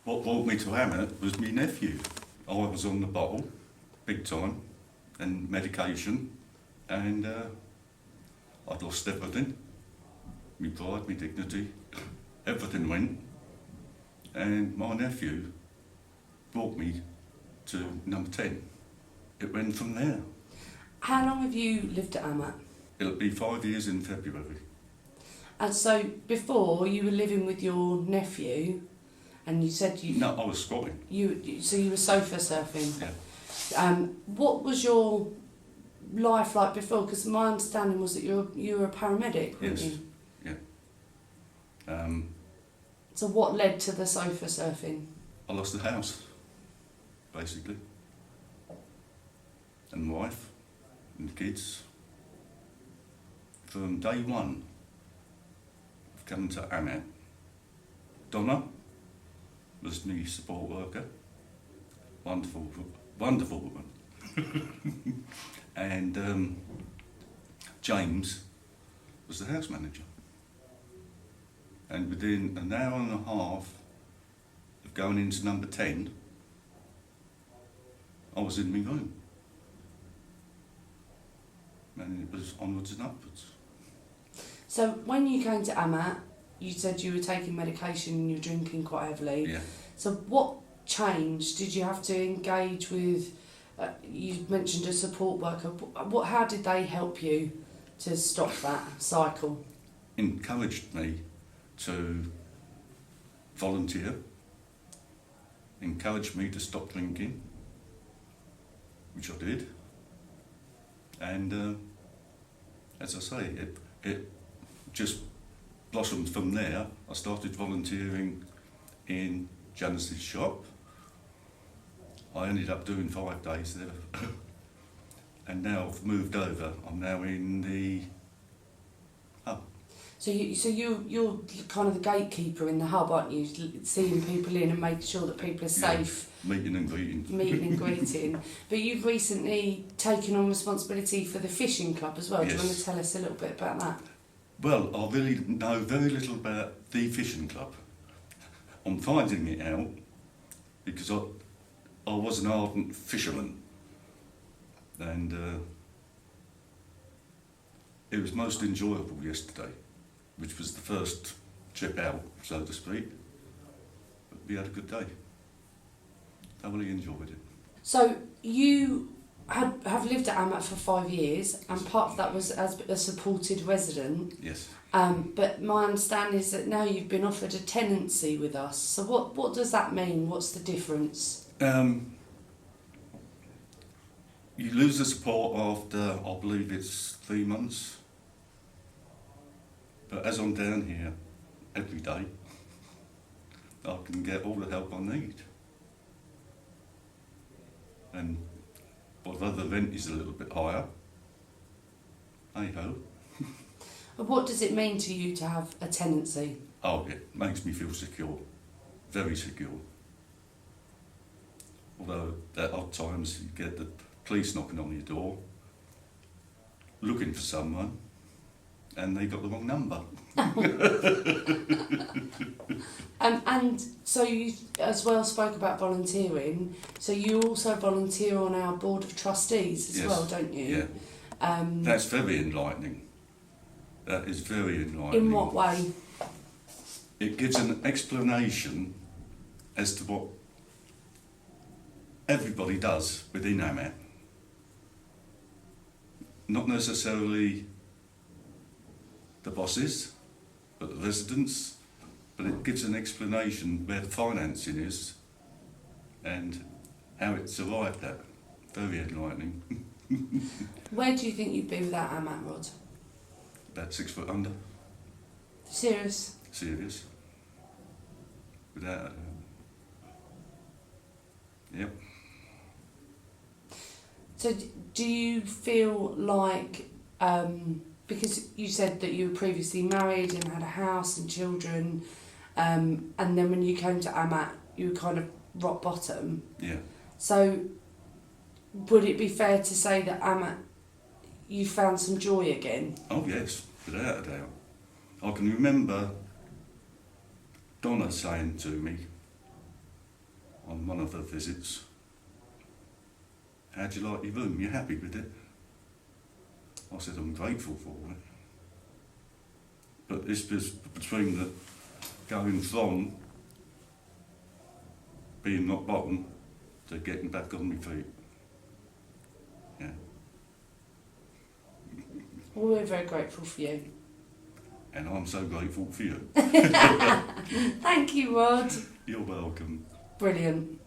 what brought me to Amet was my nephew. I was on the bottle, big time, and medication, and I'd lost everything. My pride, my dignity, everything went. And my nephew brought me to number 10. It went from there. How long have you lived at Amet? It'll be 5 years in February. And so before you were living with your nephew, and you said you... No, I was squatting. So you were sofa surfing. Yeah. What was your life like before? Because my understanding was that you were a paramedic, weren't Yes. you? Yeah. So what led to the sofa surfing? I lost the house, basically. And my wife, and the kids. From day one of coming to Amet, Donna was my support worker. Wonderful, wonderful woman. And James was the house manager. And within an hour and a half of going into number 10, I was in my room. And it was onwards and upwards. So when you came to Amet, you said you were taking medication and you were drinking quite heavily. Yeah. So what changed? Did you have to engage with, you mentioned a support worker, how did they help you to stop that cycle? Encouraged me to volunteer, encouraged me to stop drinking, which I did. And as I say, it just blossomed from there. I started volunteering in Janice's shop. I ended up doing 5 days there. And now I've moved over. I'm now in the hub. So you're kind of the gatekeeper in the hub, aren't you? Seeing people in and making sure that people are safe. Yeah, meeting and greeting. Meeting and greeting. But you've recently taken on responsibility for the fishing club as well. Yes. Do you want to tell us a little bit about that? Well, I really know very little about the fishing club. I'm finding it out because I was an ardent fisherman, and it was most enjoyable yesterday, which was the first trip out, so to speak. But we had a good day. Thoroughly enjoyed it. So you have lived at Amet for 5 years, and part of that was as a supported resident. Yes. But my understanding is that now you've been offered a tenancy with us. So what does that mean? What's the difference? You lose the support after, I believe it's 3 months. But as I'm down here every day, I can get all the help I need. And although the rent is a little bit higher, hey ho. What does it mean to you to have a tenancy? Oh, it makes me feel secure, very secure. Although at odd times you get the police knocking on your door, looking for someone, and they got the wrong number. And so you as well spoke about volunteering. So you also volunteer on our board of trustees as Yes. well, don't you? Yeah. That's very enlightening. That is very enlightening. In what way? It gives an explanation as to what everybody does within Amet. Not necessarily the bosses, but the residents, but it gives an explanation where the financing is and how it's arrived at. Very enlightening. Where do you think you'd be without Amet, Rod? About 6 foot under. Serious? Serious. Without a doubt. Yep. So do you feel like, because you said that you were previously married and had a house and children, and then when you came to Amet, you were kind of rock bottom. Yeah. So would it be fair to say that Amet, you found some joy again? Oh yes, without a doubt. I can remember Donna saying to me, on one of the visits, "How'd you like your room? You happy with it?" I said, "I'm grateful for it." But it's just between the going from being rock bottom to getting back on my feet. Yeah. Well, we're very grateful for you. And I'm so grateful for you. Thank you, Rod. You're welcome. Brilliant.